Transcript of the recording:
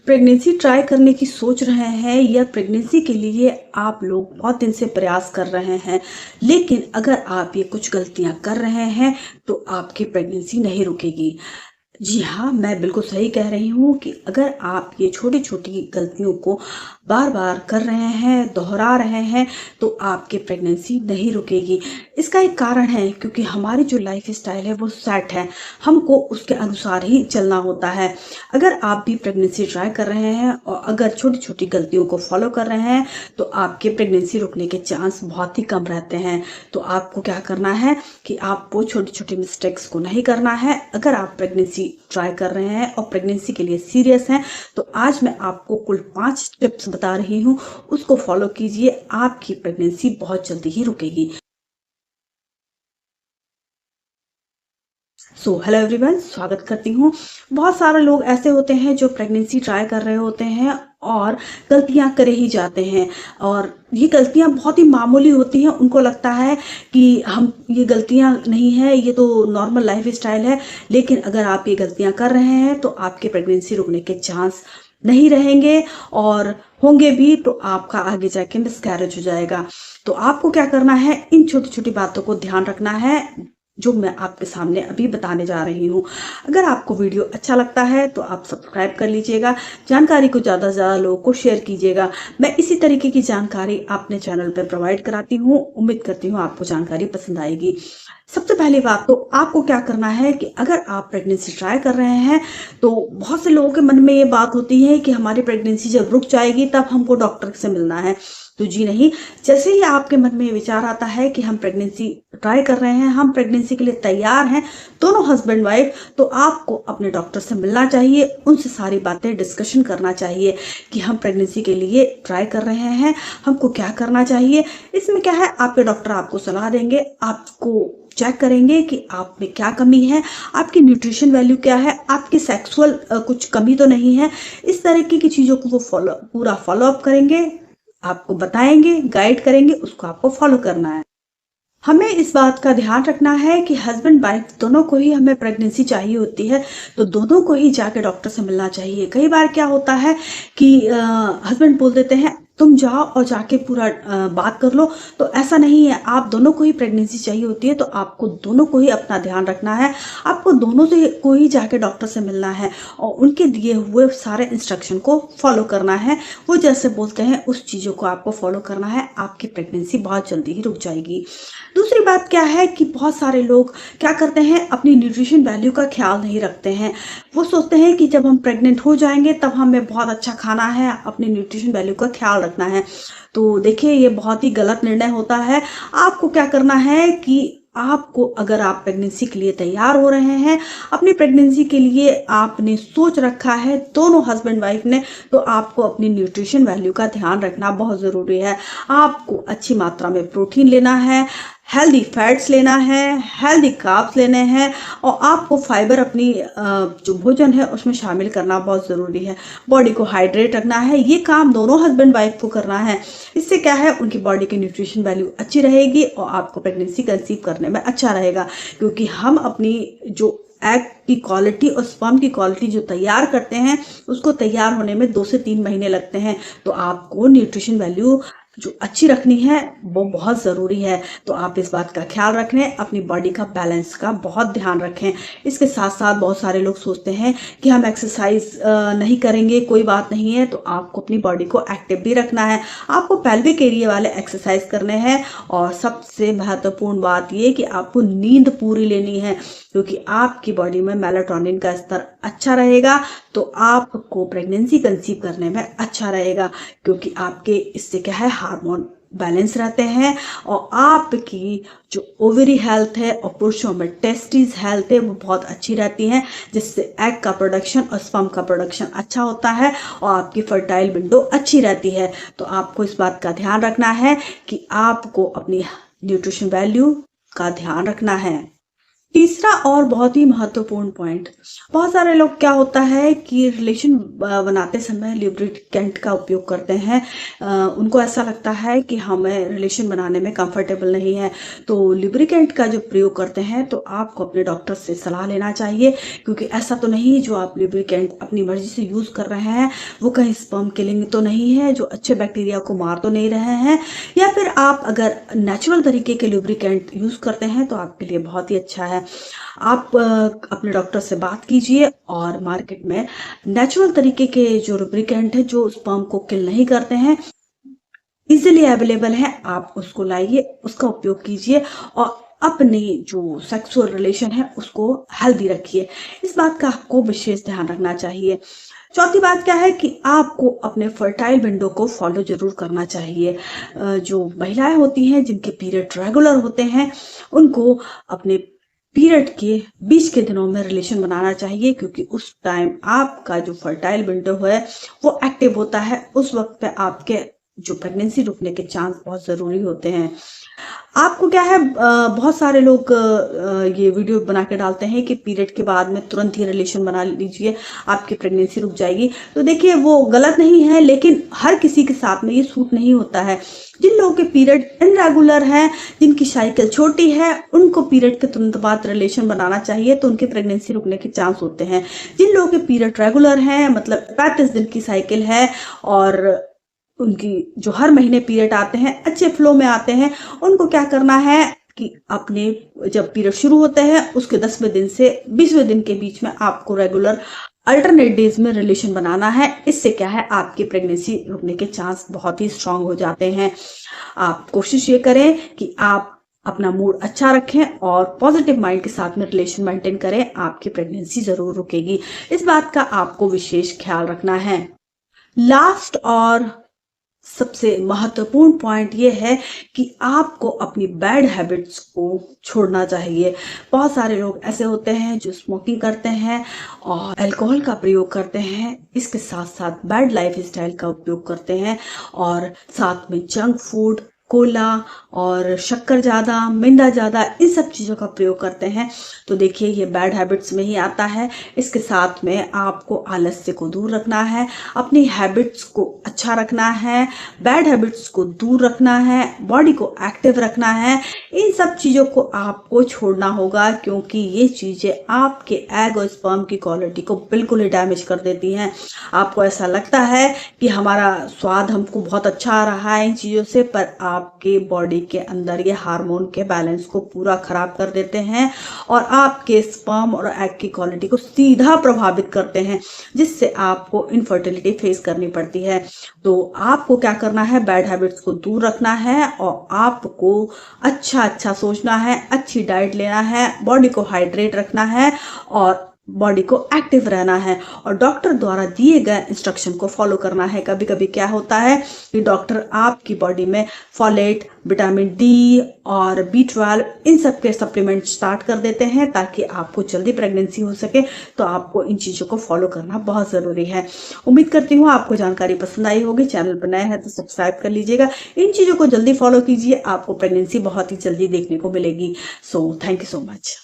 Pregnancy try करने की सोच रहे हैं या प्रेगनेंसी के लिए आप लोग बहुत दिन से प्रयास कर रहे हैं, लेकिन अगर आप ये कुछ गलतियां कर रहे हैं तो आपकी प्रेगनेंसी नहीं रुकेगी। जी हाँ, मैं बिल्कुल सही कह रही हूँ कि अगर आप ये छोटी-छोटी गलतियों को बार-बार कर रहे हैं, दोहरा रहे हैं, तो आपकी प्रेगनेंसी नहीं रुकेगी। इसका एक कारण है क्योंकि हमारी जो लाइफ़स्टाइल है वो सेट है, हमको उसके अनुसार ही चलना होता है। अगर आप भी प्रेगनेंसी ट्राई कर रहे हैं और अगर छोटी-छोटी गलतियों को फ़ॉलो कर रहे हैं, तो आपके प्रेगनेंसी रुकने के चांस बहुत ही कम रहते हैं। तो आपको क्या करना है कि आप वो छोटी-छोटी मिस्टेक्स को नहीं करना है। अगर आप प्रेगनेंसी ट्राई कर रहे हैं और प्रेगनेंसी के लिए सीरियस हैं, तो आज मैं आपको कुल 5 टिप्स बता रही हूँ, उसको फ़ॉलो कीजिए, आपकी प्रेगनेंसी बहुत जल्दी ही रुकेगी। हेलो एवरीवन, स्वागत करती हूँ। बहुत सारे लोग ऐसे होते हैं जो प्रेगनेंसी ट्राई कर रहे होते हैं और गलतियां करे ही जाते हैं और ये गलतियां बहुत ही मामूली होती हैं। उनको लगता है कि हम ये गलतियां नहीं है, ये तो नॉर्मल लाइफ स्टाइल है। लेकिन अगर आप ये गलतियां कर रहे हैं तो आपके प्रेगनेंसी रुकने के चांस नहीं रहेंगे और होंगे भी तो आपका आगे जाके मिसकैरेज हो जाएगा। तो आपको क्या करना है, इन छोटी छोटी बातों को ध्यान रखना है जो मैं आपके सामने अभी बताने जा रही हूँ। अगर आपको वीडियो अच्छा लगता है तो आप सब्सक्राइब कर लीजिएगा, जानकारी को ज़्यादा से ज़्यादा लोगों को शेयर कीजिएगा। मैं इसी तरीके की जानकारी अपने चैनल पर प्रोवाइड कराती हूँ। उम्मीद करती हूँ आपको जानकारी पसंद आएगी। सबसे पहली बात तो आपको क्या करना है कि अगर आप प्रेगनेंसी ट्राई कर रहे हैं तो बहुत से लोगों के मन में ये बात होती है कि हमारी प्रेगनेंसी जब रुक जाएगी तब हमको डॉक्टर से मिलना है। तो जी नहीं, जैसे ही आपके मन में ये विचार आता है कि हम प्रेगनेंसी ट्राई कर रहे हैं, हम प्रेगनेंसी के लिए तैयार हैं, दोनों हस्बैंड वाइफ, तो आपको अपने डॉक्टर से मिलना चाहिए, उनसे सारी बातें डिस्कशन करना चाहिए कि हम प्रेगनेंसी के लिए ट्राई कर रहे हैं, हमको क्या करना चाहिए। इसमें क्या है, आपके डॉक्टर आपको सलाह देंगे, आपको चेक करेंगे कि आप में क्या कमी है, आपकी न्यूट्रिशन वैल्यू क्या है, आपकी सेक्सुअल कुछ कमी तो नहीं है। इस तरीके की चीज़ों को वो पूरा फॉलो अप करेंगे, आपको बताएंगे, गाइड करेंगे, उसको आपको फॉलो करना है। हमें इस बात का ध्यान रखना है कि हस्बैंड वाइफ दोनों को ही हमें प्रेगनेंसी चाहिए होती है, तो दोनों को ही जाके डॉक्टर से मिलना चाहिए। कई बार क्या होता है कि हस्बैंड बोल देते हैं तुम जाओ और जाके पूरा बात कर लो, तो ऐसा नहीं है। आप दोनों को ही प्रेगनेंसी चाहिए होती है, तो आपको दोनों को ही अपना ध्यान रखना है, आपको दोनों से को ही जाके डॉक्टर से मिलना है और उनके दिए हुए सारे इंस्ट्रक्शन को फॉलो करना है। वो जैसे बोलते हैं उस चीज़ों को आपको फॉलो करना है, आपकी प्रेगनेंसी बहुत जल्दी ही रुक जाएगी। दूसरी बात क्या है कि बहुत सारे लोग क्या करते हैं, अपनी न्यूट्रिशन वैल्यू का ख्याल नहीं रखते हैं। वो सोचते हैं कि जब हम प्रेग्नेंट हो जाएंगे तब हमें बहुत अच्छा खाना है, अपनी न्यूट्रिशन वैल्यू का ख्याल रखना है। तो देखिए, ये बहुत ही गलत निर्णय होता है। आपको क्या करना है कि आपको, अगर आप प्रेगनेंसी के लिए तैयार हो रहे हैं, अपनी प्रेगनेंसी के लिए आपने सोच रखा है दोनों हस्बैंड वाइफ ने, तो आपको अपनी न्यूट्रिशन वैल्यू का ध्यान रखना बहुत ज़रूरी है। आपको अच्छी मात्रा में प्रोटीन लेना है, हेल्दी फैट्स लेना है, हेल्दी कार्ब्स लेने हैं और आपको फाइबर अपनी जो भोजन है उसमें शामिल करना बहुत ज़रूरी है। बॉडी को हाइड्रेट रखना है, ये काम दोनों हस्बैंड वाइफ को करना है। इससे क्या है, उनकी बॉडी की न्यूट्रिशन वैल्यू अच्छी रहेगी और आपको प्रेगनेंसी कंसीव करने में अच्छा रहेगा। क्योंकि हम अपनी जो एग की क्वालिटी और स्पर्म की क्वालिटी जो तैयार करते हैं, उसको तैयार होने में 2 से 3 महीने लगते हैं। तो आपको न्यूट्रिशन वैल्यू जो अच्छी रखनी है वो बहुत ज़रूरी है। तो आप इस बात का ख्याल रखें, अपनी बॉडी का बैलेंस का बहुत ध्यान रखें। इसके साथ साथ बहुत सारे लोग सोचते हैं कि हम एक्सरसाइज नहीं करेंगे, कोई बात नहीं है। तो आपको अपनी बॉडी को एक्टिव भी रखना है, आपको पेल्विक एरिया वाले एक्सरसाइज करने हैं और सबसे महत्वपूर्ण बात ये कि आपको नींद पूरी लेनी है, क्योंकि आपकी बॉडी में मेलाटोनिन का स्तर अच्छा रहेगा तो आपको प्रेगनेंसी कंसीव करने में अच्छा रहेगा। क्योंकि आपके इससे क्या है, हार्मोन बैलेंस रहते हैं और आपकी जो ओवरी हेल्थ है और पुरुषों में टेस्टिस हेल्थ है वो बहुत अच्छी रहती है, जिससे एग का प्रोडक्शन और स्पर्म का प्रोडक्शन अच्छा होता है और आपकी फर्टाइल विंडो अच्छी रहती है। तो आपको इस बात का ध्यान रखना है कि आपको अपनी न्यूट्रिशन वैल्यू का ध्यान रखना है। तीसरा और बहुत ही महत्वपूर्ण पॉइंट, बहुत सारे लोग क्या होता है कि रिलेशन बनाते समय लुब्रिकेंट का उपयोग करते हैं। उनको ऐसा लगता है कि हमें रिलेशन बनाने में कंफर्टेबल नहीं है, तो लुब्रिकेंट का जो प्रयोग करते हैं तो आपको अपने डॉक्टर से सलाह लेना चाहिए, क्योंकि ऐसा तो नहीं जो आप लुब्रिकेंट अपनी मर्जी से यूज़ कर रहे हैं वो कहीं स्पर्म किलिंग तो नहीं है, जो अच्छे बैक्टीरिया को मार तो नहीं रहे हैं, या फिर आप अगर नेचुरल तरीके के लुब्रिकेंट यूज़ करते हैं तो आपके लिए बहुत ही अच्छा है। आप अपने डॉक्टर से बात कीजिए और मार्केट में नेचुरल तरीके के जो लुब्रिकेंट है जो स्पर्म को किल नहीं करते हैं, इजीली अवेलेबल है, आप उसको लाइए, उसका उपयोग कीजिए और अपनी जो सेक्सुअल रिलेशन है उसको हेल्दी रखिए। इस बात का आपको विशेष ध्यान रखना चाहिए। चौथी बात क्या है कि आपको अपने फर्टाइल विंडो को फॉलो जरूर करना चाहिए। जो महिलाएं होती हैं जिनके पीरियड रेगुलर होते हैं उनको अपने पीरियड के बीच के दिनों में रिलेशन बनाना चाहिए, क्योंकि उस टाइम आपका जो फर्टाइल विंडो है वो एक्टिव होता है। उस वक्त पे आपके जो प्रेगनेंसी रुकने के चांस बहुत ज़रूरी होते हैं। आपको क्या है, बहुत सारे लोग ये वीडियो बना के डालते हैं कि पीरियड के बाद में तुरंत ही रिलेशन बना लीजिए, आपकी प्रेगनेंसी रुक जाएगी। तो देखिए वो गलत नहीं है, लेकिन हर किसी के साथ में ये सूट नहीं होता है। जिन लोगों के पीरियड इनरेगुलर हैं, जिनकी साइकिल छोटी है, उनको पीरियड के तुरंत बाद रिलेशन बनाना चाहिए, तो उनकी प्रेगनेंसी रुकने के चांस होते हैं। जिन लोगों के पीरियड रेगुलर हैं, मतलब 35 दिन की साइकिल है और उनकी जो हर महीने पीरियड आते हैं, अच्छे फ्लो में आते हैं, उनको क्या करना है कि अपने जब पीरियड शुरू होते हैं उसके 10वें दिन से 20वें दिन के बीच में आपको रेगुलर अल्टरनेट डेज में रिलेशन बनाना है। इससे क्या है, आपकी प्रेगनेंसी रुकने के चांस बहुत ही स्ट्रांग हो जाते हैं। आप कोशिश ये करें कि आप अपना मूड अच्छा रखें और पॉजिटिव माइंड के साथ में रिलेशन मेंटेन करें, आपकी प्रेगनेंसी जरूर रुकेगी। इस बात का आपको विशेष ख्याल रखना है। लास्ट और सबसे महत्वपूर्ण पॉइंट ये है कि आपको अपनी बैड हैबिट्स को छोड़ना चाहिए। बहुत सारे लोग ऐसे होते हैं जो स्मोकिंग करते हैं और अल्कोहल का प्रयोग करते हैं, इसके साथ साथ बैड लाइफ स्टाइल का उपयोग करते हैं और साथ में जंक फूड, कोला और शक्कर ज़्यादा, मैदा ज़्यादा, इन सब चीज़ों का प्रयोग करते हैं। तो देखिए ये बैड हैबिट्स में ही आता है। इसके साथ में आपको आलस्य को दूर रखना है, अपनी हैबिट्स को अच्छा रखना है, बैड हैबिट्स को दूर रखना है, बॉडी को एक्टिव रखना है। इन सब चीज़ों को आपको छोड़ना होगा, क्योंकि ये चीज़ें आपके एग और स्पर्म की क्वालिटी को बिल्कुल ही डैमेज कर देती हैं। आपको ऐसा लगता है कि हमारा स्वाद हमको बहुत अच्छा आ रहा है इन चीज़ों से, पर आपके बॉडी के अंदर ये हार्मोन के बैलेंस को पूरा खराब कर देते हैं और आपके स्पर्म और एग की क्वालिटी को सीधा प्रभावित करते हैं, जिससे आपको इनफर्टिलिटी फेस करनी पड़ती है। तो आपको क्या करना है, बैड हैबिट्स को दूर रखना है और आपको अच्छा सोचना है, अच्छी डाइट लेना है, बॉडी को हाइड्रेट रखना है और बॉडी को एक्टिव रहना है और डॉक्टर द्वारा दिए गए इंस्ट्रक्शन को फॉलो करना है। कभी कभी क्या होता है कि डॉक्टर आपकी बॉडी में फॉलेट, विटामिन डी और B12 इन सब के सप्लीमेंट स्टार्ट कर देते हैं ताकि आपको जल्दी प्रेगनेंसी हो सके। तो आपको इन चीज़ों को फॉलो करना बहुत ज़रूरी है। उम्मीद करती हूँ आपको जानकारी पसंद आई होगी। चैनल पर नया है तो सब्सक्राइब कर लीजिएगा। इन चीज़ों को जल्दी फॉलो कीजिए, आपको प्रेगनेंसी बहुत ही जल्दी देखने को मिलेगी। So thank you so much.